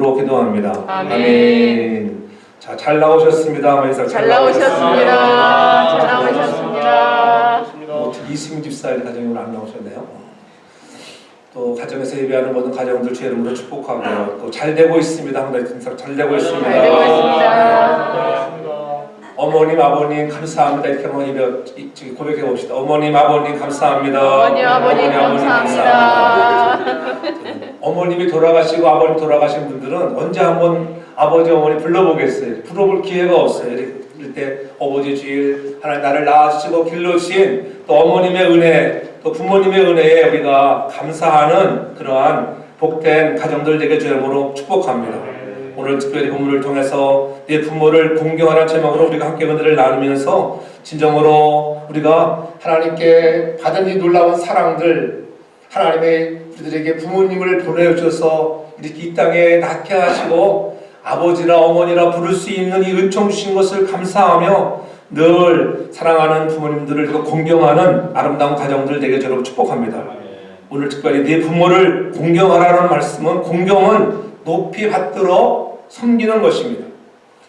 기도합니다. 아멘. 자, 잘 나오셨습니다. 잘 나오셨습니다. 잘 나오셨습니다. 이승 집사의 가정이 오늘 안 나오셨네요. 또 가정에서 예배하는 모든 가정들 주의 이름으로 축복하고요. 또 잘 되고 있습니다. 항상 잘 되고 있습니다. 잘 되고 있습니다. 어머님, 아버님 감사합니다. 이렇게 한번 예배 고백해 봅시다. 어머님, 아버님 감사합니다. 어머니, 아버님 감사합니다. 어머님이 돌아가시고 아버님 돌아가신 분들은 언제 한번 아버지, 어머니 불러보겠어요. 불러볼 기회가 없어요. 이럴 때 아버지 주일 하나님 나를 낳아주시고 길러주신 또 어머님의 은혜, 또 부모님의 은혜에 우리가 감사하는 그러한 복된 가정들 되게 주님으로 축복합니다. 오늘 특별히 본문을 통해서 내 부모를 공경하는 제목으로 우리가 함께 은혜를 나누면서 진정으로 우리가 하나님께 받은 이 놀라운 사랑들, 하나님의 우리들에게 부모님을 보내주셔서 이렇게 이 땅에 낳게 하시고 아버지라 어머니라 부를 수 있는 이 은총 주신 것을 감사하며 늘 사랑하는 부모님들을 공경하는 아름다운 가정들 되게 저를 축복합니다. 오늘 특별히 내 부모를 공경하라는 말씀은, 공경은 높이 받들어 섬기는 것입니다.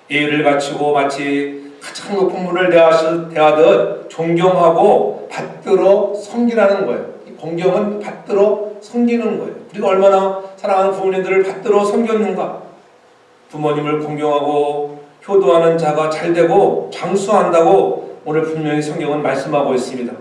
예의를 갖추고 마치 가장 높은 분을 대하듯 존경하고 받들어 섬기라는 거예요. 이 공경은 받들어 섬기는 거예요. 우리가 얼마나 사랑하는 부모님들을 받들어 섬겼는가. 부모님을 공경하고 효도하는 자가 잘되고 장수한다고 오늘 분명히 성경은 말씀하고 있습니다.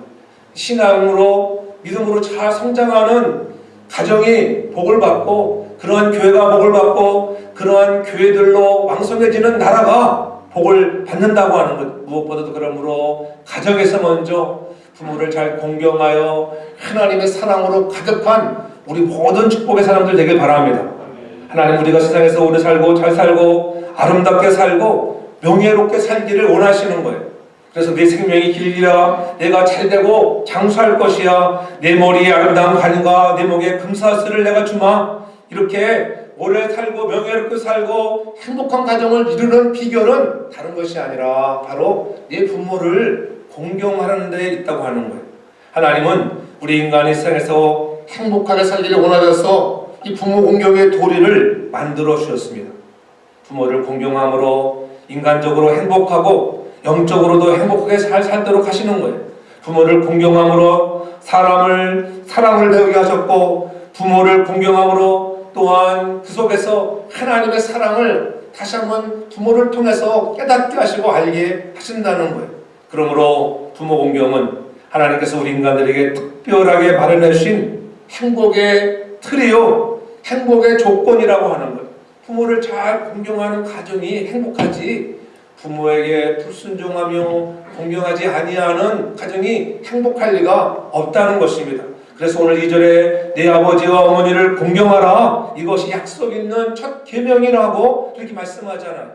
신앙으로 믿음으로 잘 성장하는 가정이 복을 받고, 그러한 교회가 복을 받고, 그러한 교회들로 왕성해지는 나라가 복을 받는다고 하는 것. 무엇보다도 그러므로 가정에서 먼저 부모를 잘 공경하여 하나님의 사랑으로 가득한 우리 모든 축복의 사람들 되길 바랍니다. 하나님, 우리가 세상에서 오래 살고 잘 살고 아름답게 살고 명예롭게 살기를 원하시는 거예요. 그래서 내 생명이 길리라, 내가 잘되고 장수할 것이야, 내 머리에 아름다운 가는과 내 목에 금사슬을 내가 주마. 이렇게 오래 살고 명예롭게 살고 행복한 가정을 이루는 비결은 다른 것이 아니라 바로 내 부모를 공경하는 데 있다고 하는 거예요. 하나님은 우리 인간이 세상에서 행복하게 살기를 원하셔서 이 부모 공경의 도리를 만들어 주셨습니다. 부모를 공경함으로 인간적으로 행복하고 영적으로도 행복하게 잘 살도록 하시는 거예요. 부모를 공경함으로 사랑을 배우게 하셨고, 부모를 공경함으로 또한 그 속에서 하나님의 사랑을 다시 한번 부모를 통해서 깨닫게 하시고 알게 하신다는 거예요. 그러므로 부모 공경은 하나님께서 우리 인간들에게 특별하게 마련해 주신 행복의 틀이요, 행복의 조건이라고 하는 거예요. 부모를 잘 공경하는 가정이 행복하지, 부모에게 불순종하며 공경하지 아니하는 가정이 행복할 리가 없다는 것입니다. 그래서 오늘 2절에 내 아버지와 어머니를 공경하라, 이것이 약속 있는 첫 계명이라고 이렇게 말씀하잖아요.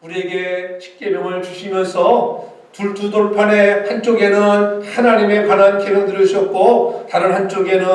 우리에게 십계명을 주시면서 두 돌판에 한쪽에는 하나님에 관한 계명들을 주셨고, 다른 한쪽에는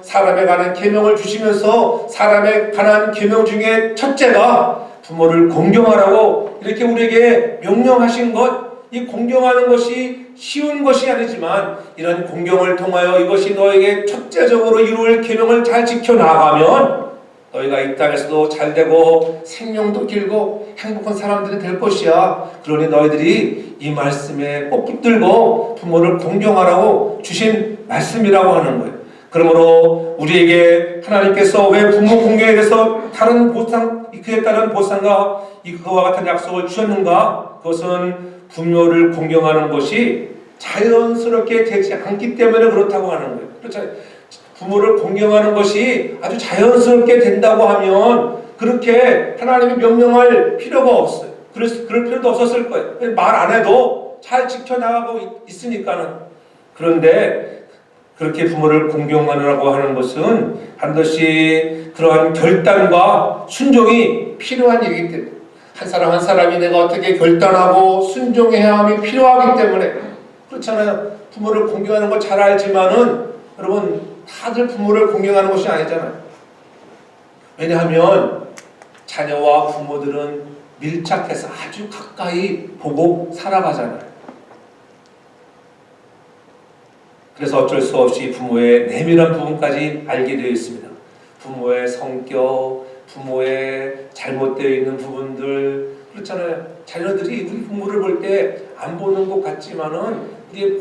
사람에 관한 계명을 주시면서 사람에 관한 계명 중에 첫째가 부모를 공경하라고 이렇게 우리에게 명령하신 것, 이 공경하는 것이 쉬운 것이 아니지만 이런 공경을 통하여 이것이 너에게 첫째적으로 이루어질 계명을 잘 지켜나가면 너희가 이 땅에서도 잘되고 생명도 길고 행복한 사람들이 될 것이야. 그러니 너희들이 이 말씀에 꼭 붙들고 부모를 공경하라고 주신 말씀이라고 하는 거예요. 그러므로 우리에게 하나님께서 왜 부모 공경에 대해서 다른 보상, 그에 따른 보상과 그와 같은 약속을 주셨는가? 그것은 부모를 공경하는 것이 자연스럽게 되지 않기 때문에 그렇다고 하는 거예요. 그렇죠? 부모를 공경하는 것이 아주 자연스럽게 된다고 하면 그렇게 하나님이 명령할 필요가 없어요. 그럴 필요도 없었을 거예요. 말 안 해도 잘 지켜나가고 있으니까는. 그런데 그렇게 부모를 공경하라고 하는 것은 반드시 그러한 결단과 순종이 필요한 일이기 때문에, 한 사람 한 사람이 내가 어떻게 결단하고 순종해야 함이 필요하기 때문에 그렇잖아요. 부모를 공경하는 걸 잘 알지만은 여러분, 다들 부모를 공경하는 것이 아니잖아요. 왜냐하면 자녀와 부모들은 밀착해서 아주 가까이 보고 살아가잖아요. 그래서 어쩔 수 없이 부모의 내밀한 부분까지 알게 되어 있습니다. 부모의 성격, 부모의 잘못되어 있는 부분들 그렇잖아요. 자녀들이 우리 부모를 볼 때 안 보는 것 같지만은 우리의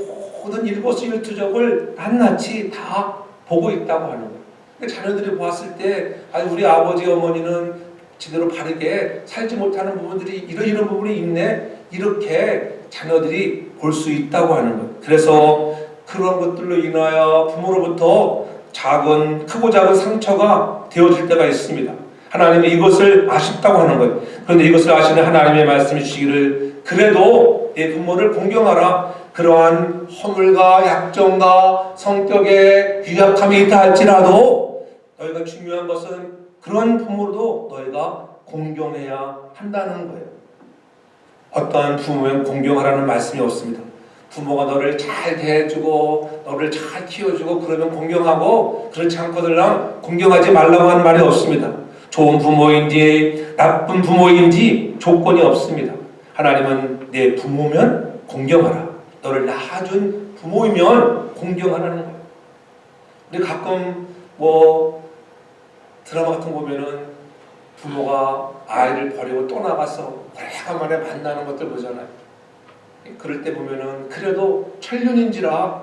모든 일거수일투족을 낱낱이 다 보고 있다고 하는 거예요. 근데 자녀들이 보았을 때 우리 아버지 어머니는 제대로 바르게 살지 못하는 부분들이 이런 부분이 있네 이렇게 자녀들이 볼 수 있다고 하는 거예요. 그래서 그런 것들로 인하여 부모로부터 크고 작은 상처가 되어질 때가 있습니다. 하나님이 이것을 아쉽다고 하는 거예요. 그런데 이것을 아시는 하나님의 말씀이 주시기를 그래도 내 부모를 공경하라. 그러한 허물과 약점과 성격에 유약함이 있다 할지라도 너희가 중요한 것은 그런 부모도 너희가 공경해야 한다는 거예요. 어떠한 부모는 공경하라는 말씀이 없습니다. 부모가 너를 잘 대해주고 너를 잘 키워주고 그러면 공경하고 그렇지 않거들랑 공경하지 말라고 하는 말이 없습니다. 좋은 부모인지 나쁜 부모인지 조건이 없습니다. 하나님은 내 부모면 공경하라. 너를 낳아준 부모이면 공경하라는 거예요. 우리 가끔 드라마 같은 거 보면은 부모가 아이를 버리고 또 나가서 오래간만에 만나는 것들 보잖아요. 그럴 때 보면은 그래도 천륜인지라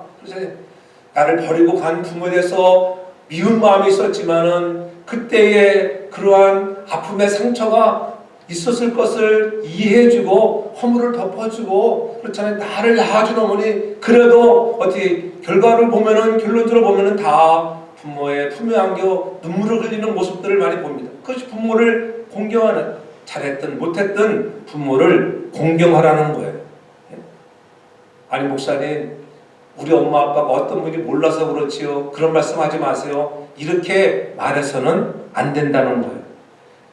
나를 버리고 간 부모에 대해서 미운 마음이 있었지만은 그때의 그러한 아픔의 상처가 있었을 것을 이해해주고 허물을 덮어주고 그렇잖아요. 나를 낳아준 어머니 그래도 어떻게 결론적으로 보면은 다 부모의 품에 안겨 눈물을 흘리는 모습들을 많이 봅니다. 그것이 부모를 공경하는 잘했든 못했든 부모를 공경하라는 거예요. 아니 목사님 우리 엄마 아빠가 어떤 분인지 몰라서 그렇지요. 그런 말씀하지 마세요. 이렇게 말해서는 안 된다는 거예요.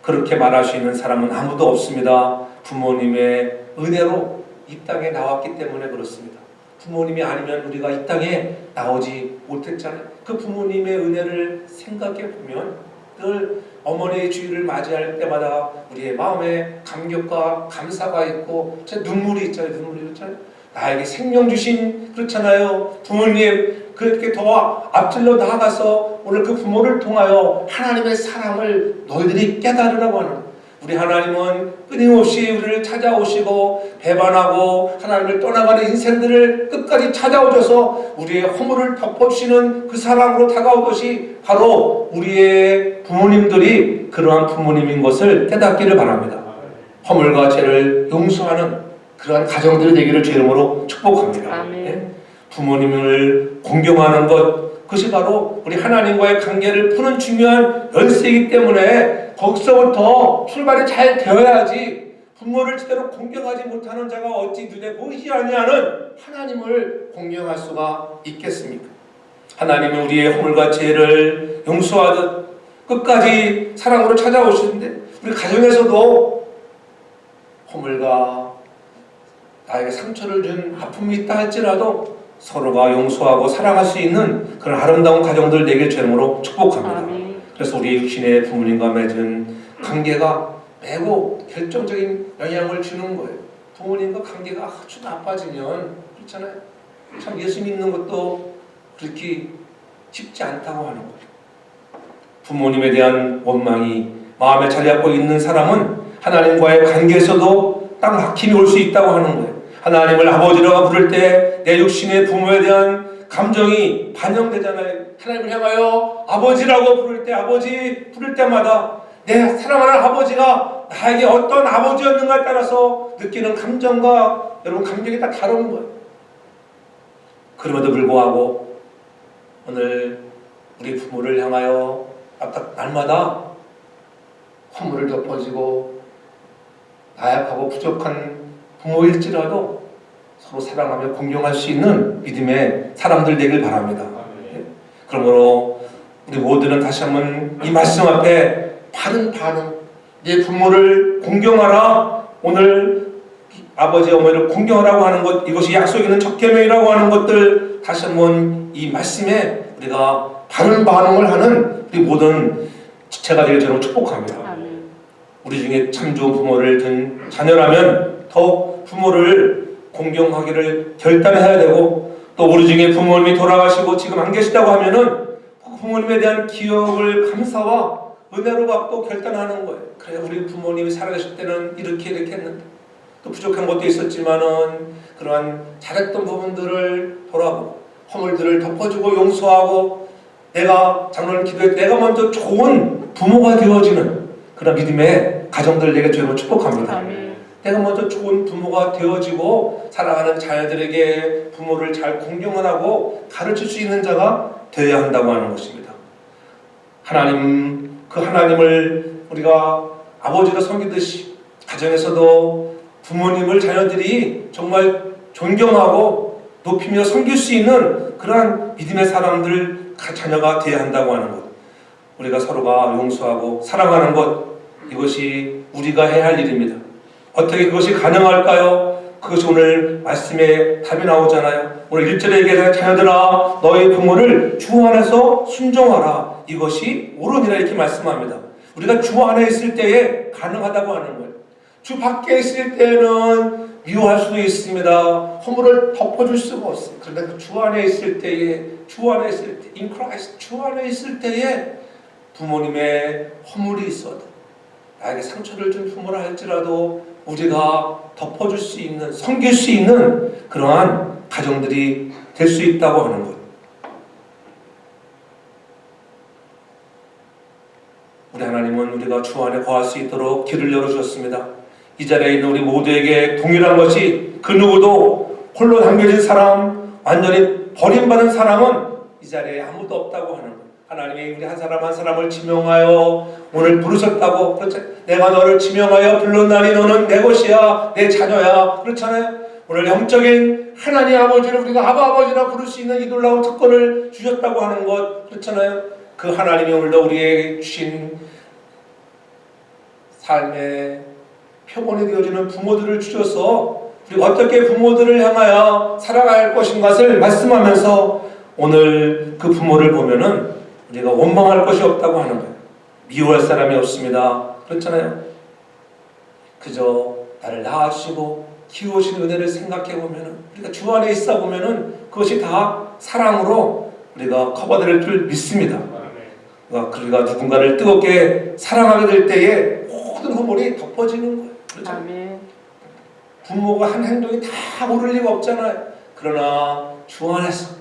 그렇게 말할 수 있는 사람은 아무도 없습니다. 부모님의 은혜로 이 땅에 나왔기 때문에 그렇습니다. 부모님이 아니면 우리가 이 땅에 나오지 못했잖아요. 그 부모님의 은혜를 생각해 보면 늘 어머니의 주일을 맞이할 때마다 우리의 마음에 감격과 감사가 있고 눈물이 있잖아요. 눈물이 있잖아요. 나에게 생명 주신 그렇잖아요. 부모님 그렇게 더 앞질러 나아가서 오늘 그 부모를 통하여 하나님의 사랑을 너희들이 깨달으라고 하는 거예요. 우리 하나님은 끊임없이 우리를 찾아오시고 배반하고 하나님을 떠나가는 인생들을 끝까지 찾아오셔서 우리의 허물을 덮어주시는 그 사랑으로 다가오듯이 바로 우리의 부모님들이 그러한 부모님인 것을 깨닫기를 바랍니다. 허물과 죄를 용서하는 그러한 가정들이 되기를 주 이름으로 축복합니다. 네? 부모님을 공경하는 것 그것이 바로 우리 하나님과의 관계를 푸는 중요한 열쇠이기 때문에 거기서부터 출발이 잘 되어야지 부모를 제대로 공경하지 못하는 자가 어찌 눈에 보이지 아니하는 하나님을 공경할 수가 있겠습니까? 하나님은 우리의 허물과 죄를 용서하듯 끝까지 사랑으로 찾아오시는데 우리 가정에서도 허물과 나에게 상처를 준 아픔이 있다 할지라도 서로가 용서하고 사랑할 수 있는 그런 아름다운 가정들 되길 주님으로 축복합니다. 아멘. 그래서 우리 육신의 부모님과 맺은 관계가 매우 결정적인 영향을 주는 거예요. 부모님과 관계가 아주 나빠지면 그렇잖아요. 참 예수 믿는 것도 그렇게 쉽지 않다고 하는 거예요. 부모님에 대한 원망이 마음에 자리 잡고 있는 사람은 하나님과의 관계에서도 딱 막힘이 올 수 있다고 하는 거예요. 하나님을 아버지라고 부를 때 내 육신의 부모에 대한 감정이 반영되잖아요. 하나님을 향하여 아버지라고 부를 때 아버지 부를 때마다 내 사랑하는 아버지가 나에게 어떤 아버지였는가에 따라서 느끼는 감정과 여러분 감정이 다 다른 거예요. 그럼에도 불구하고 오늘 우리 부모를 향하여 날마다 허물을 덮어지고 나약하고 부족한 부모일지라도 서로 사랑하며 공경할 수 있는 믿음의 사람들 되길 바랍니다. 그러므로 우리 모두는 다시 한번 이 말씀 앞에 바른 반응, 내 부모를 공경하라. 오늘 아버지 어머니를 공경하라고 하는 것, 이것이 약속 있는 첫 계명이라고 하는 것들 다시 한번 이 말씀에 우리가 바른 반응을 하는 우리 모든 지체가 되길 저는 축복합니다. 우리 중에 참 좋은 부모를 둔 자녀라면 더욱 부모를 공경하기를 결단해야 되고, 또 우리 중에 부모님이 돌아가시고 지금 안 계시다고 하면은 부모님에 대한 기억을 감사와 은혜로 받고 결단하는 거예요. 그래, 우리 부모님이 살아계실 때는 이렇게 했는데 또 부족한 것도 있었지만은 그러한 잘했던 부분들을 돌아보고 허물들을 덮어주고 용서하고 내가 장로를 기도해 내가 먼저 좋은 부모가 되어지는 그런 믿음의 가정들에게 주님을 축복합니다. 아멘. 내가 먼저 좋은 부모가 되어지고 사랑하는 자녀들에게 부모를 잘 공경하고 가르칠 수 있는 자가 되어야 한다고 하는 것입니다. 하나님, 그 하나님을 우리가 아버지가 섬기듯이 가정에서도 부모님을 자녀들이 정말 존경하고 높이며 섬길 수 있는 그러한 믿음의 사람들 자녀가 되어야 한다고 하는 것, 우리가 서로가 용서하고 사랑하는 것, 이것이 우리가 해야 할 일입니다. 어떻게 그것이 가능할까요? 그것이 오늘 말씀에 답이 나오잖아요. 오늘 1절에 얘기하는 자녀들아 너희 부모를 주 안에서 순종하라. 이것이 옳으니라 이렇게 말씀합니다. 우리가 주 안에 있을 때에 가능하다고 하는 거예요. 주 밖에 있을 때는 미워할 수도 있습니다. 허물을 덮어줄 수가 없어요. 그런데 그 주 안에 있을 때에, 주 안에 있을 때, in Christ, 주 안에 있을 때에 부모님의 허물이 있어도 나에게 상처를 준 부모라 할지라도 우리가 덮어줄 수 있는, 섬길 수 있는 그러한 가정들이 될 수 있다고 하는 것. 우리 하나님은 우리가 주 안에 거할 수 있도록 길을 열어주셨습니다. 이 자리에 있는 우리 모두에게 동일한 것이 그 누구도 홀로 남겨진 사람, 완전히 버림받은 사람은 이 자리에 아무도 없다고 하는 것. 하나님이 우리 한 사람 한 사람을 지명하여 오늘 부르셨다고. 그렇죠? 내가 너를 지명하여 불렀나니 너는 내 것이야, 내 자녀야. 그렇잖아요. 오늘 영적인 하나님 아버지를 우리가 아버지라 부를 수 있는 이 놀라운 특권을 주셨다고 하는 것. 그렇잖아요. 그 하나님이 오늘도 우리에게 주신 삶의 표본이 되어지는 부모들을 주셔서 우리가 어떻게 부모들을 향하여 살아갈 것인가를 말씀하면서 오늘 그 부모를 보면은 우리가 원망할 것이 없다고 하는 거예요. 미워할 사람이 없습니다. 그렇잖아요. 그저 나를 낳아주시고 키우신 은혜를 생각해 보면은 우리가 주 안에 있어 보면은 그것이 다 사랑으로 우리가 커버될 줄 믿습니다. 우리가 누군가를 뜨겁게 사랑하게 될 때에 모든 허물이 덮어지는 거예요. 그렇죠? 아멘. 부모가 한 행동이 다 모를 리가 없잖아요. 그러나 주 안에서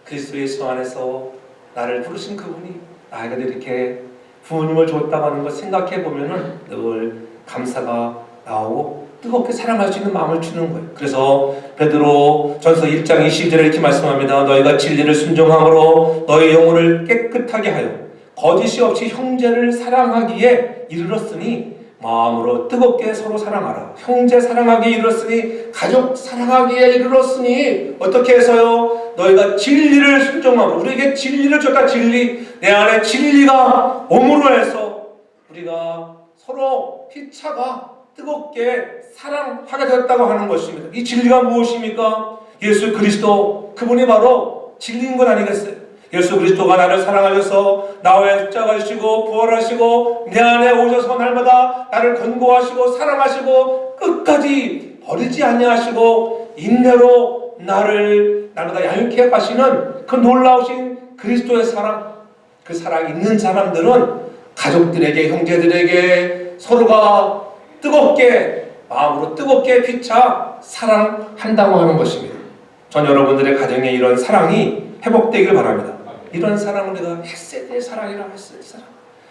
그리스도 예수 안에서 나를 부르신 그분이 나에게 이렇게 부모님을 줬다고 하는 걸 생각해 보면은 늘 감사가 나오고 뜨겁게 사랑할 수 있는 마음을 주는 거예요. 그래서 베드로 전서 1장 22절에 이렇게 말씀합니다. 너희가 진리를 순종함으로 너희 영혼을 깨끗하게 하여 거짓이 없이 형제를 사랑하기에 이르렀으니 마음으로 뜨겁게 서로 사랑하라. 형제 사랑하기에 이르렀으니 가족 사랑하기에 이르렀으니 어떻게 해서요? 너희가 진리를 순종하고 우리에게 진리를 줬다. 진리, 내 안에 진리가 옴으로 해서 우리가 서로 피차가 뜨겁게 사랑하게 되었다고 하는 것입니다. 이 진리가 무엇입니까? 예수 그리스도, 그분이 바로 진리인 것 아니겠어요? 예수 그리스도가 나를 사랑하셔서 나의 십자가 지시고 부활하시고 내 안에 오셔서 날마다 나를 권고하시고 사랑하시고 끝까지 버리지 아니하시고 인내로 나를 날마다 양육해 가시는 그 놀라우신 그리스도의 사랑, 그 사랑이 있는 사람들은 가족들에게, 형제들에게 서로가 뜨겁게, 마음으로 뜨겁게 피차 사랑한다고 하는 것입니다. 전 여러분들의 가정에 이런 사랑이 회복되길 바랍니다. 이런 사랑을 우리가 헷세대의 사랑이라고 했어요. 사랑.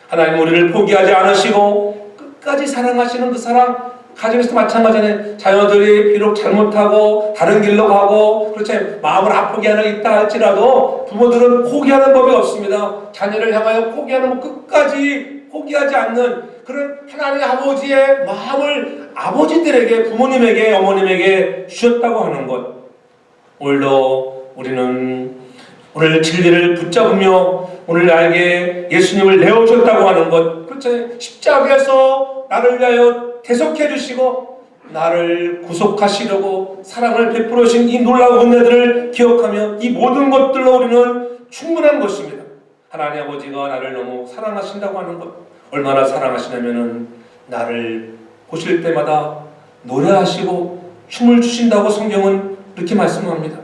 하나님 우리를 포기하지 않으시고 끝까지 사랑하시는 그 사랑, 가정에서도 마찬가지네. 자녀들이 비록 잘못하고 다른 길로 가고 그렇지 마음을 아프게 하는 있다 할지라도 부모들은 포기하는 법이 없습니다. 자녀를 향하여 포기하는 것, 끝까지 포기하지 않는 그런 하나님 아버지의 마음을 아버지들에게, 부모님에게, 어머님에게 주셨다고 하는 것. 오늘도 우리는 오늘 진리를 붙잡으며 오늘 나에게 예수님을 내어줬다고 하는 것, 그렇죠? 십자가에서 나를 위하여 대속해 주시고 나를 구속하시려고 사랑을 베풀어 주신 이 놀라운 은혜들을 기억하며 이 모든 것들로 우리는 충분한 것입니다. 하나님 아버지가 나를 너무 사랑하신다고 하는 것, 얼마나 사랑하시냐면은 나를 보실 때마다 노래하시고 춤을 추신다고 성경은 이렇게 말씀합니다.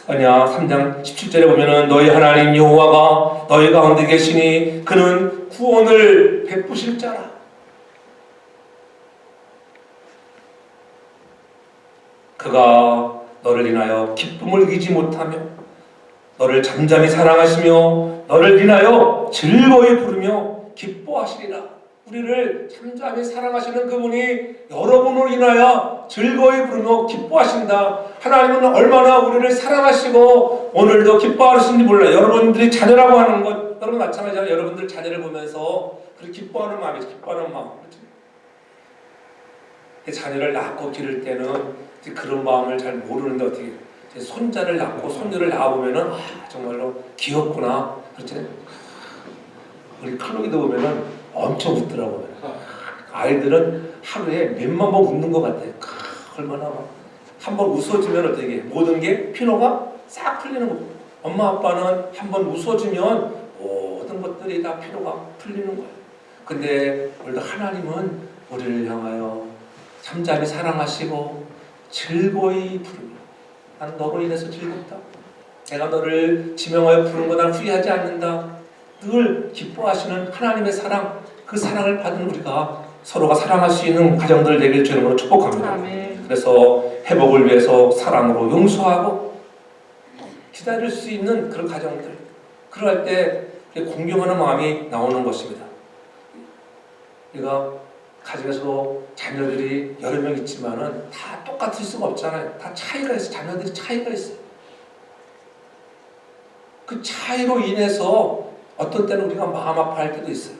아니야 3장 17절에 보면은 너희 하나님 여호와가 너희 가운데 계시니 그는 구원을 베푸실 자라. 그가 너를 인하여 기쁨을 이기지 못하며 너를 잠잠히 사랑하시며 너를 인하여 즐거이 부르며 기뻐하시리라. 우리를 잠잠히 사랑하시는 그분이 여러분을 인하여 즐거이 부르며 기뻐하신다. 하나님은 얼마나 우리를 사랑하시고 오늘도 기뻐하시는지 몰라요. 여러분들이 자녀라고 하는 것 여러분 마찬가지잖아요. 여러분들 자녀를 보면서 그렇게 기뻐하는 마음이죠. 기뻐하는 마음. 자녀를 낳고 기를 때는 그런 마음을 잘 모르는데 어떻게 손자를 낳고 손녀를 낳아보면은 정말로 귀엽구나. 그렇지? 우리 클로이도 보면은 엄청 웃더라고요. 아이들은 하루에 몇만 번 웃는 것 같아요. 얼마나 한 번 웃어주면 어떻게 모든 게 피로가 싹 풀리는 거예요. 엄마 아빠는 한 번 웃어주면 모든 것들이 다 피로가 풀리는 거예요. 근데 오늘도 하나님은 우리를 향하여 잠잠히 사랑하시고 즐거이 부르며 나는 너로 인해서 즐겁다. 내가 너를 지명하여 부른 거 난 후회하지 않는다. 늘 기뻐하시는 하나님의 사랑, 그 사랑을 받은 우리가 서로가 사랑할 수 있는 가정들 되길 주님으로 축복합니다. 아멘. 그래서 회복을 위해서 사랑으로 용서하고 기다릴 수 있는 그런 가정들, 그럴 때 공경하는 마음이 나오는 것입니다. 우리가 가정에서도 자녀들이 여러 명 있지만은 다 똑같을 수가 없잖아요. 다 차이가 있어요. 자녀들이 차이가 있어요. 그 차이로 인해서 어떤 때는 우리가 마음 아파할 때도 있어요.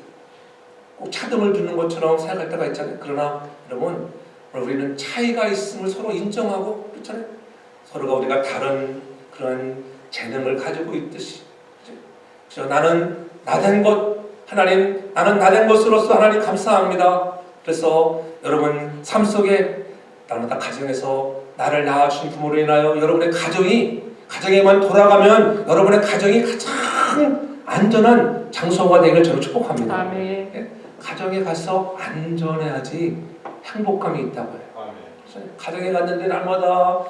꼭 차등을 두는 것처럼 생각할 때가 있잖아요. 그러나 여러분, 우리는 차이가 있음을 서로 인정하고 그렇잖아요. 서로가 우리가 다른 그런 재능을 가지고 있듯이, 그렇죠? 나는 나된 것, 하나님, 나는 나된 것으로서 하나님 감사합니다. 그래서 여러분 삶 속에 날마다 가정에서 나를 낳아주신 부모로 인하여 여러분의 가정에만 돌아가면 여러분의 가정이 가장 안전한 장소가 되기를 저는 축복합니다. 아멘. 가정에 가서 안전해야지 행복감이 있다고요. 가정에 갔는데 날마다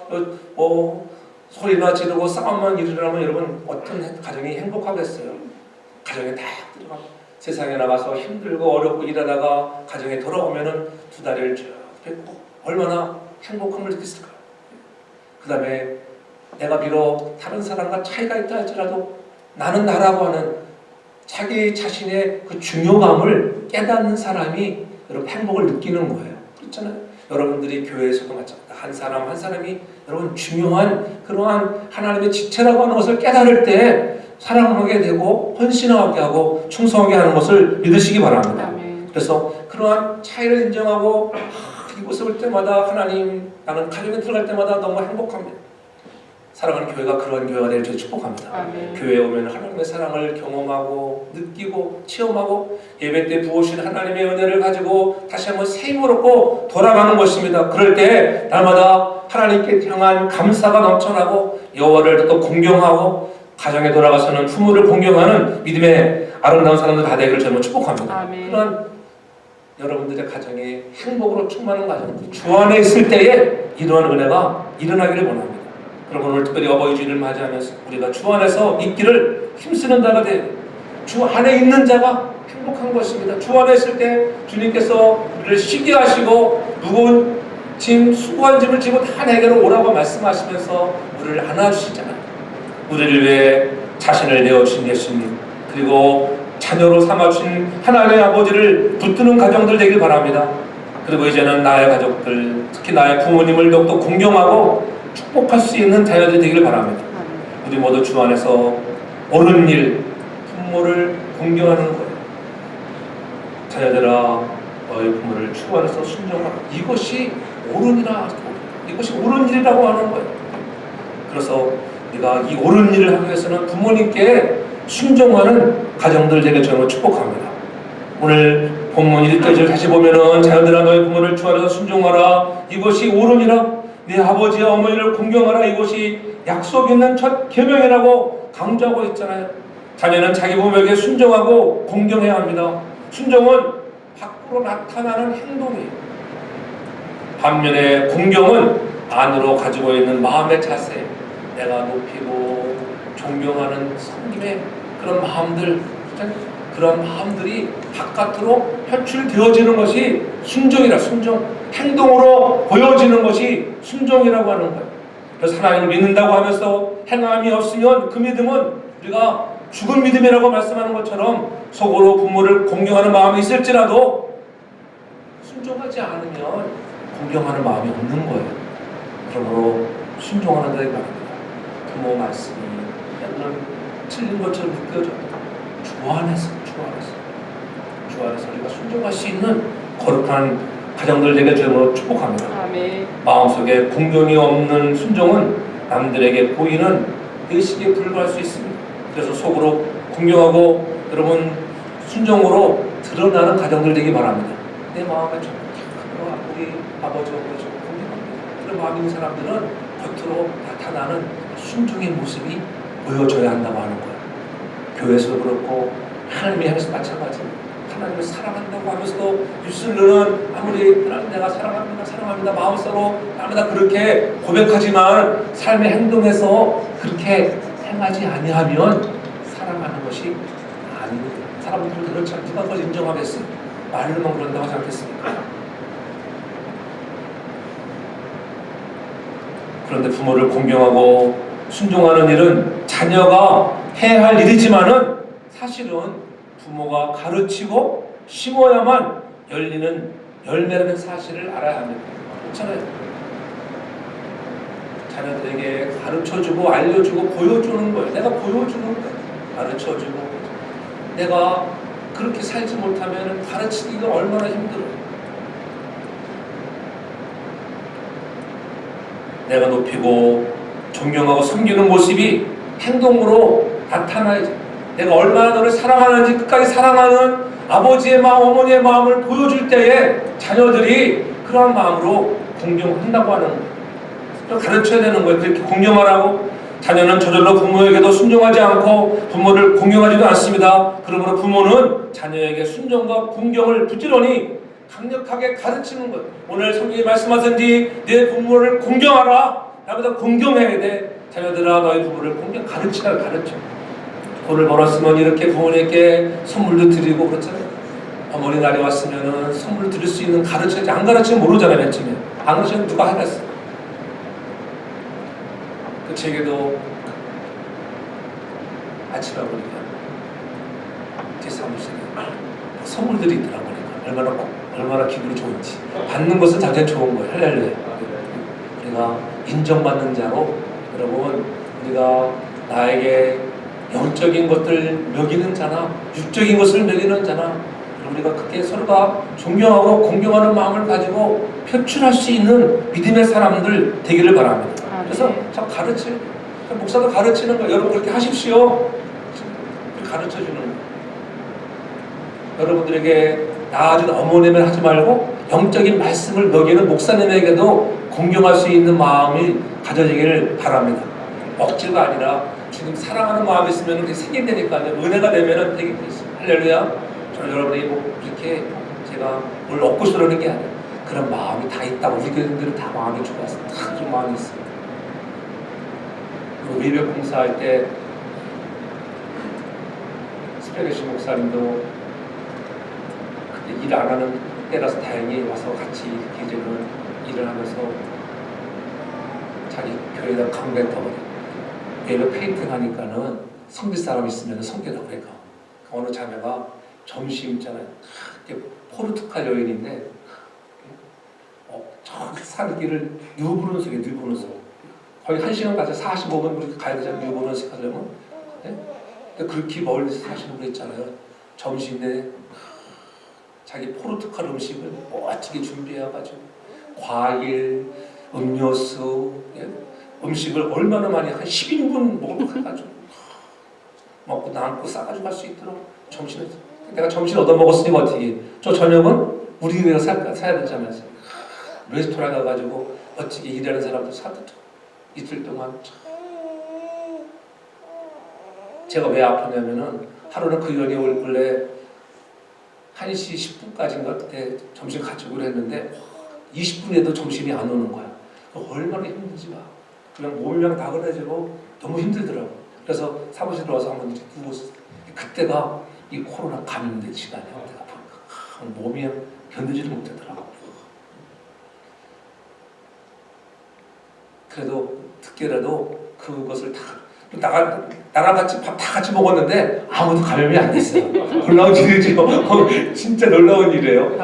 소리나 지르고 싸움만 일어나면 여러분 어떤 가정이 행복하겠어요? 가정에 다 들어가면 세상에 나가서 힘들고 어렵고 일하다가 가정에 돌아오면은 두 다리를 쭉 펴고 얼마나 행복함을 느꼈을까요? 그 다음에 내가 비록 다른 사람과 차이가 있다 할지라도 나는 나라고 하는 자기 자신의 그 중요감을 깨닫는 사람이 여러분 행복을 느끼는 거예요. 그렇잖아요. 여러분들이 교회에서도 마찬가지다. 한 사람 한 사람이 여러분 중요한 그러한 하나님의 지체라고 하는 것을 깨달을 때 사랑하게 되고 헌신하게 하고 충성하게 하는 것을 믿으시기 바랍니다. 아멘. 그래서 그러한 차이를 인정하고 이 모습을 볼 때마다 하나님, 나는 가정에 들어갈 때마다 너무 행복합니다. 사랑하는 교회가 그러한 교회가 되길 저희 축복합니다. 아멘. 교회에 오면 하나님의 사랑을 경험하고 느끼고 체험하고 예배 때 부으신 하나님의 은혜를 가지고 다시 한번 새 힘을 얻고 돌아가는 것입니다. 그럴 때 날마다 하나님께 향한 감사가 넘쳐나고 여호와를 또 공경하고 가정에 돌아가서는 부모를 공경하는 믿음의 아름다운 사람들 다 되기를 저는 축복합니다. 아멘. 그런 여러분들의 가정이 행복으로 충만한 가정, 주 안에 있을 때에 이러한 은혜가 일어나기를 원합니다. 그럼 오늘 특별히 어버이 주일을 맞이하면서 우리가 주 안에서 있기를 힘쓰는 자가 되고 주 안에 있는 자가 행복한 것입니다. 주 안에 있을 때 주님께서 우리를 쉬게 하시고 무거운 짐, 수고한 짐을 지고 다 내게로 오라고 말씀하시면서 우리를 안아주시잖아요. 우리를 위해 자신을 내어주신 예수님, 그리고 자녀로 삼아주신 하나님의 아버지를 붙드는 가정들 되길 바랍니다. 그리고 이제는 나의 가족들, 특히 나의 부모님을 더욱더 공경하고 축복할 수 있는 자녀들이 되기를 바랍니다. 우리 모두 주 안에서 옳은 일, 부모를 공경하는 거예요. 자녀들아, 너희 부모를 주 안에서 순종하라. 이것이 옳은이라, 이것이 옳은 일이라고 하는 거예요. 그래서 우리가 이 옳은 일을 하기 위해서는 부모님께 순종하는 가정들 되게 저는 축복합니다. 오늘 본문 1절을 다시 보면은 자녀들아 너희 부모를 주 안에서 순종하라. 이것이 옳음이라. 네 아버지와 어머니를 공경하라. 이것이 약속 있는 첫 계명이라고 강조하고 있잖아요. 자녀는 자기 부모에게 순종하고 공경해야 합니다. 순종은 밖으로 나타나는 행동이에요. 반면에 공경은 안으로 가지고 있는 마음의 자세, 내가 높이고 존경하는 성님의 그런 마음들, 그런 마음들이 바깥으로 표출되어지는 것이 순종이라. 순종, 행동으로 보여지는 것이 순종이라고 하는 거예요. 그래서 하나님을 믿는다고 하면서 행함이 없으면 그 믿음은 우리가 죽은 믿음이라고 말씀하는 것처럼 속으로 부모를 공경하는 마음이 있을지라도 순종하지 않으면 공경하는 마음이 없는 거예요. 그러므로 순종하는 데가 바랍니다. 부모 말씀이 약간 틀린 것처럼 느껴져요. 주 안에서 우리가 순종할 수 있는 거룩한 가정들 되게 주님으로 축복합니다. 아멘. 마음속에 공경이 없는 순종은 남들에게 보이는 의식에 불과할 수 있습니다. 그래서 속으로 공경하고 여러분 순종으로 드러나는 가정들 되기 바랍니다. 내 마음에 좀 우리 아버지 어머니 좀 공경합니다. 그런 마음이 있는 사람들은 겉으로 나타나는 순종의 모습이 보여져야 한다고 하는 거예요. 교회에서도 그렇고 하나님을 향해서 마찬가지입니다. 하나님을 사랑한다고 하면서도 입술로는 아무리 하나님 내가 사랑합니다 마음속으로 나마다 그렇게 고백하지만 삶의 행동에서 그렇게 행하지 아니하면 사랑하는 것이 아닙니다. 사람들은 그렇지 않고 누가 그걸 인정하겠어요? 말로만 그런다고 하지 않겠습니까? 그런데 부모를 공경하고 순종하는 일은 자녀가 해야 할 일이지만은 사실은 부모가 가르치고 심어야만 열리는 열매라는 사실을 알아야 합니다. 그렇잖아요. 자녀들에게 가르쳐주고 알려주고 보여주는 거예요. 내가 보여주는 거예요. 가르쳐주고. 내가 그렇게 살지 못하면 가르치기가 얼마나 힘들어요. 내가 높이고 존경하고 섬기는 모습이 행동으로 나타나야지. 내가 얼마나 너를 사랑하는지 끝까지 사랑하는 아버지의 마음, 어머니의 마음을 보여줄 때에 자녀들이 그런 마음으로 공경한다고 하는 거예요. 가르쳐야 되는 거예요. 그렇게 공경하라고. 자녀는 저절로 부모에게도 순종하지 않고 부모를 공경하지도 않습니다. 그러므로 부모는 자녀에게 순종과 공경을 부지런히 강력하게 가르치는 거예요. 오늘 성경이 말씀하든지 내 부모를 공경하라. 나보다 공경해야 돼. 자녀들아 너희 부모를 가르치라. 돈을 벌었으면 이렇게 부모님께 선물도 드리고 그렇잖아요. 어머니날이 왔으면 선물 드릴 수 있는 가르쳐야지. 안 가르치면 모르잖아요. 맨 처음에. 안 가르치면 누가 하겠어. 그 책에도 아침에 보니까 제 사무실에 선물들이 있더라고요. 얼마나 기분이 좋은지. 받는 것은 당연히 좋은 거예요. 할렐루야. 우리가 인정받는 자로 여러분 우리가 나에게 영적인 것들 먹이는 자나 육적인 것을 먹이는 자나 우리가 그렇게 서로가 존경하고 공경하는 마음을 가지고 표출할 수 있는 믿음의 사람들 되기를 바랍니다. 그래서 참 가르쳐요. 목사도 가르치는 거예요. 여러분 그렇게 하십시오. 가르쳐주는 거예요. 여러분들에게 나아진 어머님을 하지 말고 영적인 말씀을 먹이는 목사님에게도 공경할 수 있는 마음이 가져지기를 바랍니다. 억지가 아니라 주님 사랑하는 마음이 있으면 그게 생긴다니까요. 은혜가 되면은 되게 있어요. 할렐루야. 저는 여러분이 뭐 이렇게 제가 뭘 얻고 싶어하는 게 아니에요. 그런 마음이 다 있다고. 우리 교인들은 다 마음이 좋아서 다 좀 마음이 있어요. 위벽 봉사할 때 스페게시 목사님도 그때 일 안 하는 때라서 다행히 와서 같이 계제는 일을 하면서 자기 교회에다 강백하거든요. 얘가 페인팅 하니까는 성길 사람 있으면 성교라고 그래요. 어느 자매가 점심 있잖아요. 포르투갈 여인인데 저기 산길을 뉴브룬스에 거의 1시간 가서 45분 그렇게 가야 되잖아요. 뉴브룬스 가려면. 네? 근데 그렇게 멀리서 사시는 분 있잖아요. 점심에 자기 포르투갈 음식을 멋지게 준비해가지고 과일, 음료수, 예? 음식을 얼마나 많이 한 10인분 먹어가지고 먹고 남고 싸가지고 갈 수 있도록 점심에 내가 점심 얻어먹었으니 어떻게 저 저녁은 우리 교회가 사야 되잖아요. 레스토랑 가가지고 멋지게 일하는 사람들 사드죠. 이틀 동안 제가 왜 아프냐면은 하루는 그 연이 원래 1시 10분까지인가 그때 점심 같이 오기로 했는데 20분에도 점심이 안 오는 거야. 얼마나 힘든지 봐. 그냥 몸이 그냥 나그네지고 너무 힘들더라고. 그래서 사무실 들어와서 한번 누워 있었어요. 그때가 이 코로나 감염된 시간이야. 내가 보니까 몸이 견디지를 못하더라고. 그래도 듣기라도 그것을 다 나랑 같이 밥 다 같이 먹었는데 아무도 감염이 안 됐어요. 놀라운 일이죠. 진짜 놀라운 일이에요.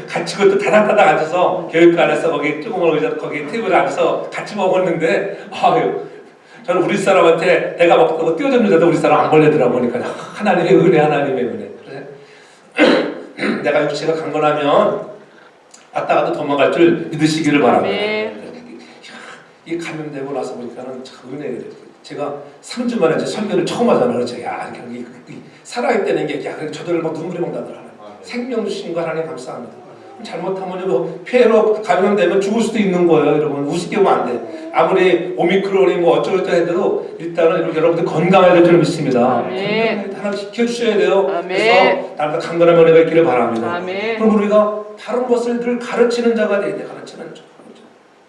같이 그것도 다닥다닥 앉아서 교육관에서 거기 뜨거운 의자 거기 테이블에 앉아서 같이 먹었는데 아유 저는 우리 사람한테 내가 먹다고 띄워줬는데도 우리 사람 안 걸리더라 보니까 하나님의 은혜 하나님의 은혜. 그래 내가 육체가 강건하면 왔다가도 도망갈 줄 믿으시기를 바랍니다. 이 감염되고 나서 보니까는 참 은혜예요. 제가 3주 만에 이제 설교를 처음 하잖아요. 그렇죠. 야, 살아있다는 게, 야, 저들을 막 눈물이 막 나더라. 생명 주신 거 하나님 감사합니다. 잘못하면 뭐 폐로 감염되면 죽을 수도 있는 거예요. 여러분 우습게 보면 안 돼. 아무리 오미크론이 뭐 어쩌고저쩌고 해도 일단은 여러분들 건강해야 될 줄 믿습니다. 하나 지켜주셔야 돼요. 그래서 나름대로 강건한 은혜가 있기를 바랍니다. 그럼 우리가 다른 것을 늘 가르치는 자가 돼야 돼. 가르치는 자.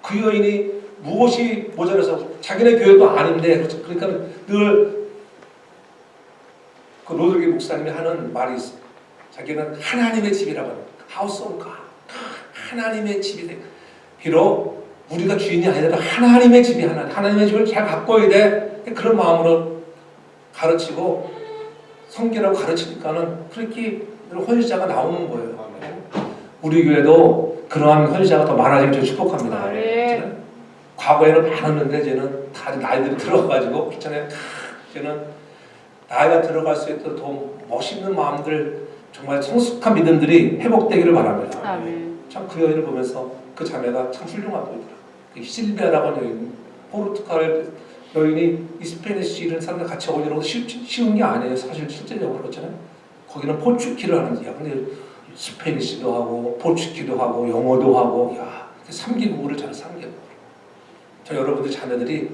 그 여인이 무엇이 모자라서 자기네 교회도 아닌데 그러니까 늘 그 로드리게 목사님이 하는 말이 있어요. 자기는 하나님의 집이라고 합니다. 하우스 오브 갓. 하나님의 집이 돼. 비록 우리가 주인이 아니라 하나님의 집이 하나님의 집을 잘 가꿔야 돼. 그런 마음으로 가르치고 성경이라고 가르치니까는 그렇게 헌신자가 나오는 거예요. 우리 교회도 그러한 헌신자가 더 많아지면 저 축복합니다. 과거에는 많았는데 이제는 다 나이들이 들어가지고 있잖아요. 이제는 나이가 들어갈수록 더 멋있는 마음들 정말 성숙한 믿음들이 회복되기를 바랍니다. 참 그 여인을 보면서 그 자매가 참 훌륭한 보이더라. 그 실비아라고 하는 여인, 포르투갈 여인이 이 스페니쉬 이런 사람들 같이 어울리는 것도 쉬운 게 아니에요. 사실 실제적으로 그렇잖아요. 거기는 포르투기를 하는 데야. 근데 스페니쉬도 하고 포르투기도 하고 영어도 하고 야 3개국어를 잘 3개국. 저 여러분들 자녀들이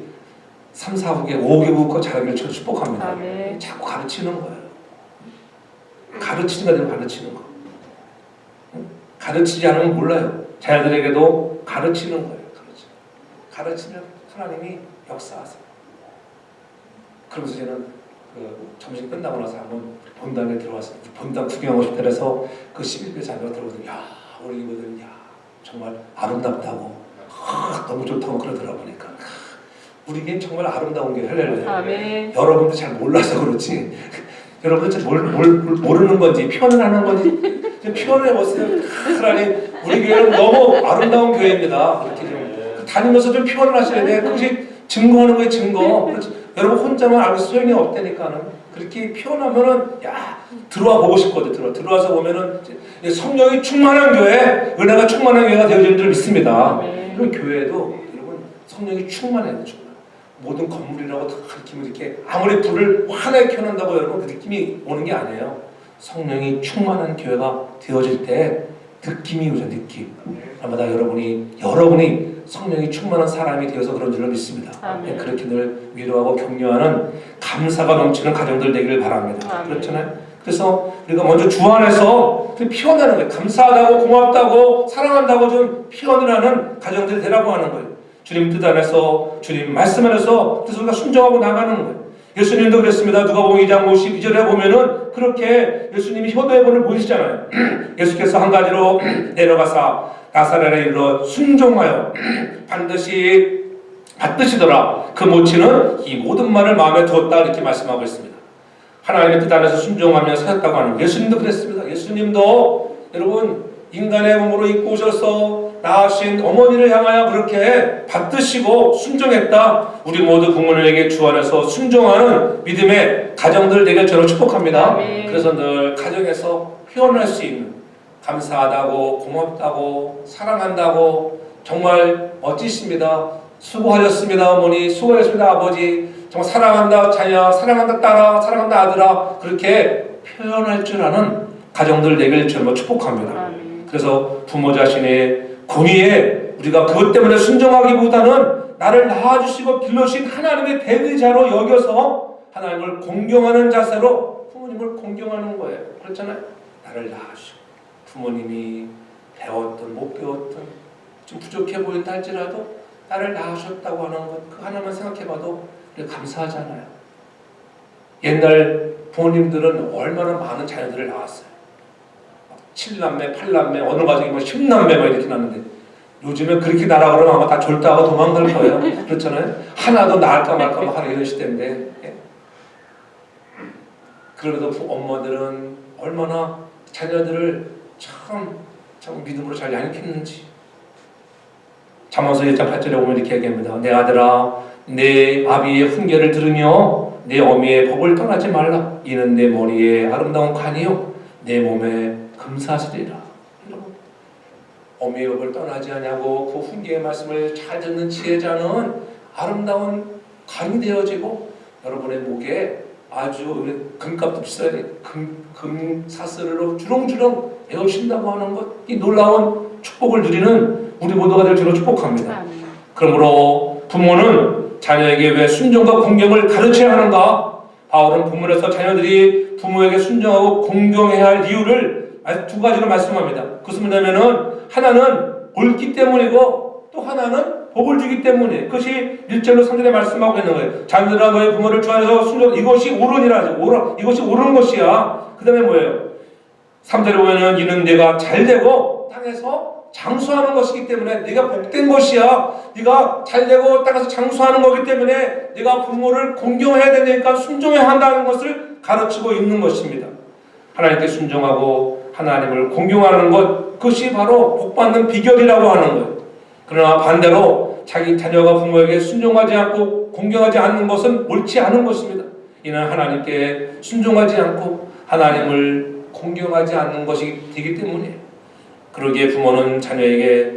3, 4국에 5개국어 잘하기를 저 축복합니다. 자꾸 가르치는 거예요. 가르치는 거예요. 가르치는 거. 가르치지 않으면 몰라요. 자녀들에게도 가르치는 거예요. 가르치면 하나님이 역사하세요. 그러면서 저는 그 점심 끝나고 나서 한번 본당에 들어왔어요. 본당 구경하고 싶다 해서 그 11배 자녀가 들어오더니 야 우리 이거들 야 정말 아름답다고 너무 좋다고 그러더라 보니까 우리 교회는 정말 아름다운 게 할렐루야. 여러분들 잘 몰라서 그렇지 여러분들 잘 모르는 건지 표현을 하는 건지 좀 표현을 해보세요. 하나님 우리 교회는 너무 아름다운 교회입니다. 이렇게 좀 다니면서 좀 표현을 하셔야 돼. 그것이 증거하는 거예요. 증거. 여러분 혼자만 알고 소용이 없다니까는 그렇게 표현하면은 야 들어와 보고 싶거든. 들어와서 보면은 성령이 충만한 교회, 은혜가 충만한 교회가 되어지는 줄 믿습니다. 이런 교회도 여러분 성령이 충만해야 돼. 모든 건물이라고 다 가르치면 이렇게 아무리 불을 환하게 켜놓는다고 여러분 그 느낌이 오는 게 아니에요. 성령이 충만한 교회가 되어질 때 느낌이 오죠. 느낌. 아마다 여러분이 성령이 충만한 사람이 되어서 그런 줄로 믿습니다. 그렇게 늘 위로하고 격려하는 감사가 넘치는 가정들 되기를 바랍니다. 그렇잖아요. 그래서 우리가 먼저 주 안에서 표현하는 거예요. 감사하다고 고맙다고 사랑한다고 좀 표현을 하는 가정들이 되라고 하는 거예요. 주님 뜻 안에서 주님 말씀 안에서 그래서 우리가 순종하고 나가는 거예요. 예수님도 그랬습니다. 누가복음 2장 52절에 보면은 그렇게 예수님이 효도의 본을 보이시잖아요. 예수께서 한 가지로 내려가사 나사렛에 이르러 순종하여 반드시 받으시더라. 그 모치는 이 모든 말을 마음에 두었다 이렇게 말씀하고 있습니다. 하나님의 뜻 안에서 순종하며 사셨다고 하는 예수님도 그랬습니다. 예수님도 여러분 인간의 몸으로 입고 오셔서 낳으신 어머니를 향하여 그렇게 받드시고 순종했다. 우리 모두 부모님에게 주 안에서 순종하는 믿음의 가정들 되길 저로 축복합니다. 그래서 늘 가정에서 표현할 수 있는 감사하다고 고맙다고 사랑한다고 정말 멋지십니다. 수고하셨습니다. 어머니 수고하셨습니다. 아버지 정말 사랑한다 자녀 사랑한다 딸아 사랑한다 아들아 그렇게 표현할 줄 아는 가정들 되길 저로 축복합니다. 그래서 부모 자신의 권위에 우리가 그것 때문에 순종하기보다는 나를 낳아주시고 길러주신 하나님의 대리자로 여겨서 하나님을 공경하는 자세로 부모님을 공경하는 거예요. 그렇잖아요. 나를 낳아주시고 부모님이 배웠든 못 배웠든 좀 부족해 보인다 할지라도 나를 낳으셨다고 하는 것, 그 하나만 생각해봐도 우리가 감사하잖아요. 옛날 부모님들은 얼마나 많은 자녀들을 낳았어요. 7남매, 8남매, 어느 가정이 뭐 10남매 막 이렇게 낳는데 요즘에 그렇게 낳으라 그러면 아마 다 졸다가 도망갈 거예요. 그렇잖아요. 하나도 낳을까 말까 막 하는 이런 시대인데, 예. 그래도 엄마들은 얼마나 자녀들을 참 믿음으로 잘 양육했는지. 잠언서 1장 8절에 보면 이렇게 얘기합니다. 내 아들아, 내 아비의 훈계를 들으며 내 어미의 법을 떠나지 말라. 이는 내 머리에 아름다운 관이요 내 몸에 금사슬이라. 여러분, 어미의 법을 떠나지 않냐고 그 훈계의 말씀을 잘 듣는 지혜자는 아름다운 관이 되어지고 여러분의 목에 아주 금값도 비싸게 금사슬로 주렁주렁 에워신다고 하는 것, 이 놀라운 축복을 누리는 우리 모두가 될 줄로 축복합니다. 그러므로 부모는 자녀에게 왜 순종과 공경을 가르쳐야 하는가? 바울은 본문에서 자녀들이 부모에게 순종하고 공경해야 할 이유를 두 가지로 말씀합니다. 그것은 뭐냐면은 하나는 옳기 때문이고 또 하나는 복을 주기 때문에, 그것이 1절로 3절에 말씀하고 있는 거예요. 자녀들아 너희 부모를 주 안에서 순종, 이것이 옳으니라. 이것이 옳은 것이야. 그 다음에 뭐예요? 3절에 보면은 이는 내가 잘되고 땅에서 장수하는 것이기 때문에, 네가 복된 것이야. 네가 잘되고 땅에서 장수하는 거기 때문에 네가 부모를 공경해야 되니까 순종해야 한다는 것을 가르치고 있는 것입니다. 하나님께 순종하고 하나님을 공경하는 것, 그것이 바로 복받는 비결이라고 하는 거예요. 그러나 반대로 자기 자녀가 부모에게 순종하지 않고 공경하지 않는 것은 옳지 않은 것입니다. 이는 하나님께 순종하지 않고 하나님을 공경하지 않는 것이 되기 때문에, 그러기에 부모는 자녀에게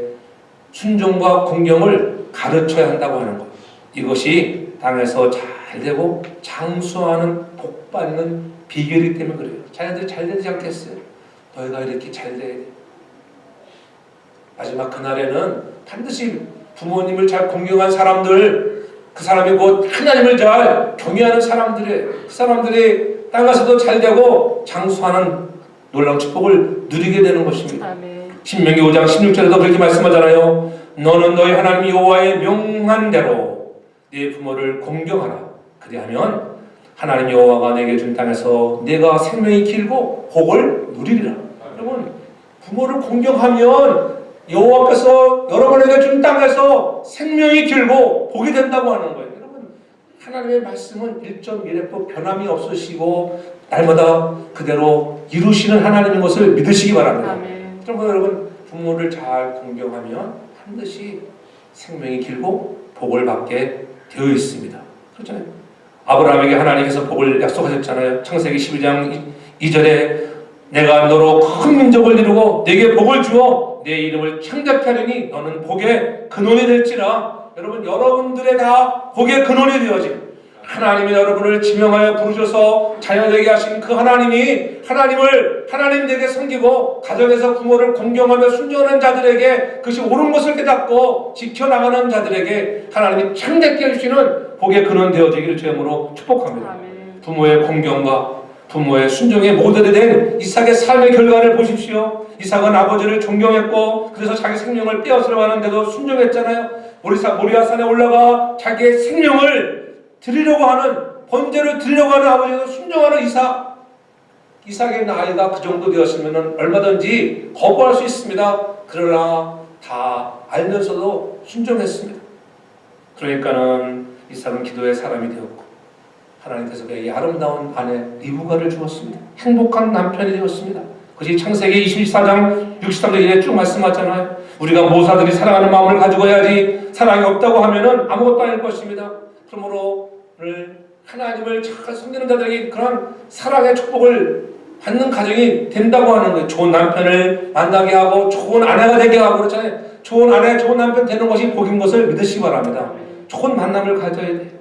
순종과 공경을 가르쳐야 한다고 하는 것, 이것이 땅에서 잘되고 장수하는 복받는 비결이기 때문에 그래요. 자녀들이 잘되지 않겠어요? 너희가 이렇게 잘돼야 돼. 마지막 그날에는 반드시 부모님을 잘 공경한 사람들, 그 사람이 곧 하나님을 잘 경외하는 사람들의, 그 사람들이 땅에서도 잘되고 장수하는 놀라운 축복을 누리게 되는 것입니다. 아멘. 신명기 5장 16절에도 그렇게 말씀하잖아요. 너는 너희 하나님 여호와의 명한 대로 네 부모를 공경하라. 그리하면 하나님 여호와가 내게 준 땅에서 내가 생명이 길고 복을 누리리라. 여러분, 부모를 공경하면 여호와께서 여러분에게 준 땅에서 생명이 길고 복이 된다고 하는 거예요. 여러분, 하나님의 말씀은 1.1획도 변함이 없으시고 날마다 그대로 이루시는 하나님인 것을 믿으시기 바랍니다. 아멘. 여러분, 부모를 잘 공경하면 반드시 생명이 길고 복을 받게 되어 있습니다. 그렇잖아요. 아브라함에게 하나님께서 복을 약속하셨잖아요. 창세기 12장 2절에 내가 너로 큰 민족을 이루고 네게 복을 주어 내 이름을 창작케 하려니 너는 복의 근원이 될지라. 여러분, 여러분들의 다 복의 근원이 되어진 하나님이 여러분을 지명하여 부르셔서 자녀되게 하신 그 하나님이 하나님 되게 섬기고 가정에서 부모를 공경하며 순종하는 자들에게 그것이 옳은 것을 깨닫고 지켜나가는 자들에게 하나님이 창작케 해주시는 복의 근원 되어지기를 주님으로 축복합니다. 아멘. 부모의 공경과 부모의 순종의 모델이 된 이삭의 삶의 결과를 보십시오. 이삭은 아버지를 존경했고 그래서 자기 생명을 빼앗으려 하는데도 순종했잖아요. 모리아산에 올라가 자기의 생명을 드리려고 하는, 번제를 드리려고 하는 아버지도 순종하는 이삭의 나이가 그 정도 되었으면 얼마든지 거부할 수 있습니다. 그러나 다 알면서도 순종했습니다. 그러니까는 이삭은 기도의 사람이 되었고 하나님께서 그에게 아름다운 아내 리브가를 주었습니다. 행복한 남편이 되었습니다. 그것이 창세기 24장 63절에 쭉 말씀하잖아요. 우리가 모사들이 사랑하는 마음을 가지고 해야지, 사랑이 없다고 하면은 아무것도 아닐 것입니다. 그러므로 오늘 하나님을 잘 섬기는 자들에게 그런 사랑의 축복을 받는 가정이 된다고 하는 거예요. 좋은 남편을 만나게 하고 좋은 아내가 되게 하고 그렇잖아요. 좋은 아내, 좋은 남편 되는 것이 복인 것을 믿으시기 바랍니다. 좋은 만남을 가져야 돼요.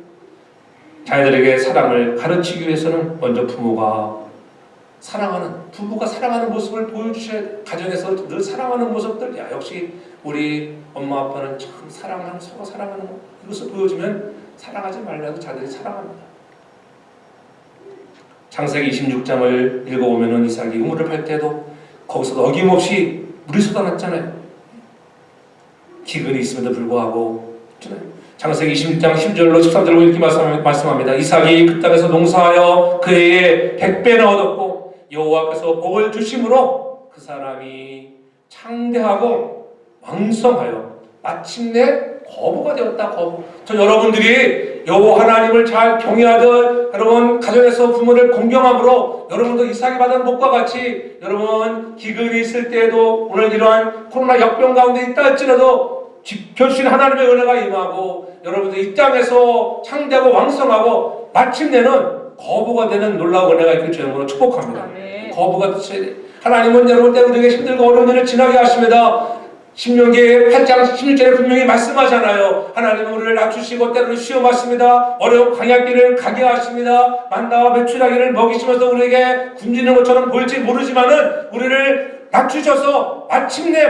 자녀들에게 사랑을 가르치기 위해서는 먼저 부부가 사랑하는 모습을 보여주셔야 돼요. 가정에서 늘 사랑하는 모습들, 야 역시 우리 엄마 아빠는 참 서로 사랑하는 거, 이것을 보여주면 사랑하지 말라도 자들이 사랑합니다. 창세기 26장을 읽어보면 이삭이 우물을 팔 때도 거기서 어김없이 물이 쏟아났잖아요. 기근이 있음에도 불구하고 창세기 26장 10절로 13절로 이렇게 말씀합니다. 이삭이 그 땅에서 농사하여 그 해에 100배나 얻었고 여호와께서 복을 주심으로 그 사람이 창대하고 왕성하여 마침내 거부가 되었다. 거부. 저 여러분들이 여호와 하나님을 잘 경외하듯 여러분 가정에서 부모를 공경함으로 여러분도 이삭이 받은 복과 같이 여러분 기근이 있을 때에도 오늘 이러한 코로나 역병 가운데 있다 할지라도 지켜주신 하나님의 은혜가 임하고 여러분들 이 땅에서 창대하고 왕성하고 마침내는 거부가 되는 놀라운 은혜가 있길 주님으로 축복합니다. 아멘. 거부가 하나님은 여러분 때로 되게 힘들고 어려운 일을 지나게 하십니다. 신명기 8장 16절에 분명히 말씀하잖아요. 하나님은 우리를 낮추시고 때로는 시험하십니다. 어려운 광야길을 가게 하십니다. 만나와 메추라기를 먹이시면서 우리에게 굶주리는 것처럼 보일지 모르지만은 우리를 낮추셔서 마침내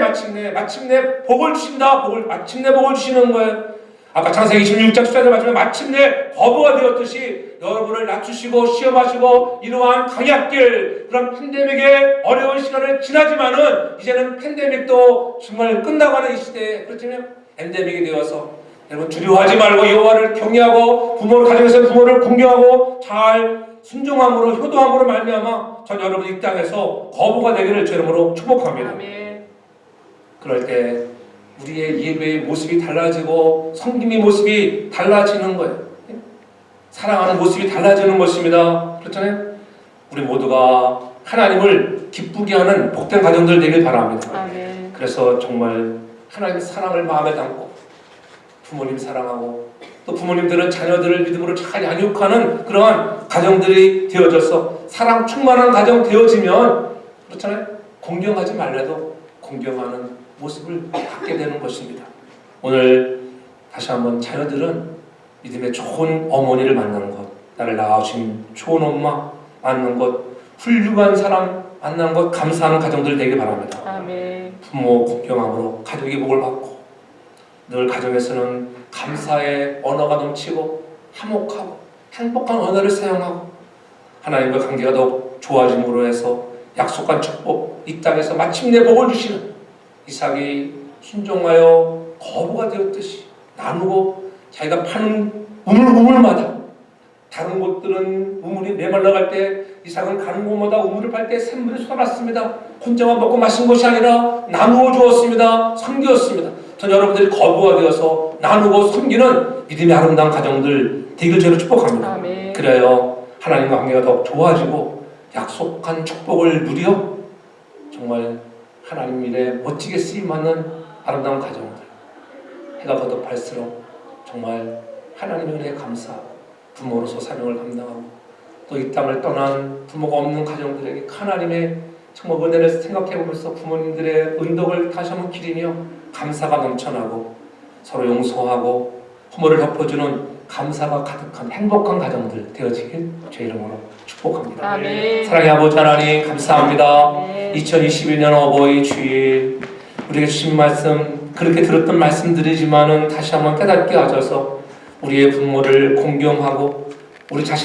복을 주신다. 마침내 복을 주시는 거예요. 아까 창세기 26장 14절 말씀에 마침내 거부가 되었듯이 여러분을 낮추시고 시험하시고 이러한 강약길 그런 팬데믹의 어려운 시간을 지나지만은 이제는 팬데믹도 정말 끝나가는 이 시대에 그렇다면 엔데믹이 되어서 여러분 두려워하지 말고 여호와를 경외하고 부모를 가정에서 부모를 공경하고 잘 순종함으로 효도함으로 말미암아 전 여러분 이 땅에서 거부가 되기를 주 이름으로 축복합니다. 아멘. 그럴 때 우리의 예배의 모습이 달라지고 섬김의 모습이 달라지는 거예요. 사랑하는 모습이 달라지는 것입니다. 그렇잖아요. 우리 모두가 하나님을 기쁘게 하는 복된 가정들 되길 바랍니다. 아멘. 그래서 정말 하나님의 사랑을 마음에 담고 부모님 사랑하고 또 부모님들은 자녀들을 믿음으로 잘 양육하는 그러한 가정들이 되어져서 사랑 충만한 가정 되어지면 그렇잖아요. 공경하지 말래도 공경하는 모습을 갖게 되는 것입니다. 오늘 다시 한번 자녀들은 믿음의 좋은 어머니를 만나는 것, 나를 낳아주신 좋은 엄마 만나는 것, 훌륭한 사람 만나는 것 감사하는 가정들 되길 바랍니다. 아멘. 부모 공경함으로 가족의 복을 받고 늘 가정에서는 감사의 언어가 넘치고 화목하고 행복한 언어를 사용하고 하나님과 관계가 더욱 좋아짐으로 해서 약속한 축복 이 땅에서 마침내 복을 주시는 이삭이 순종하여 거부가 되었듯이 나누고 자기가 파는 우물마다 다른 곳들은 우물이 메말라갈 때 이삭은 가는 곳마다 우물을 팔 때 샘물이 쏟아났습니다. 혼자만 먹고 마신 것이 아니라 나누어 주었습니다. 섬겼습니다. 전 여러분들이 거부가 되어서 나누고 섬기는 믿음의 아름다운 가정들 되길 저를 축복합니다. 아멘. 그래요 하나님과 관계가 더 좋아지고 약속한 축복을 누려 정말 하나님 일에 멋지게 쓰임받는 아름다운 가정들 해가 거듭할수록 정말 하나님의 은혜에 감사하고 부모로서 사명을 감당하고 또 이 땅을 떠난 부모가 없는 가정들에게 하나님의 정말 은혜를 생각해보면서 부모님들의 은덕을 다시 한번 기리며 감사가 넘쳐나고 서로 용서하고 부모를 덮어주는 감사가 가득한 행복한 가정들 되어지길 주의 이름으로 축복합니다. 아멘. 사랑의 아버지 하나님 감사합니다. 네. 2021년 어버이 주일 우리에게 주신 말씀 그렇게 들었던 말씀들이지만은 다시 한번 깨닫게 하셔서 우리의 부모를 공경하고 우리 자신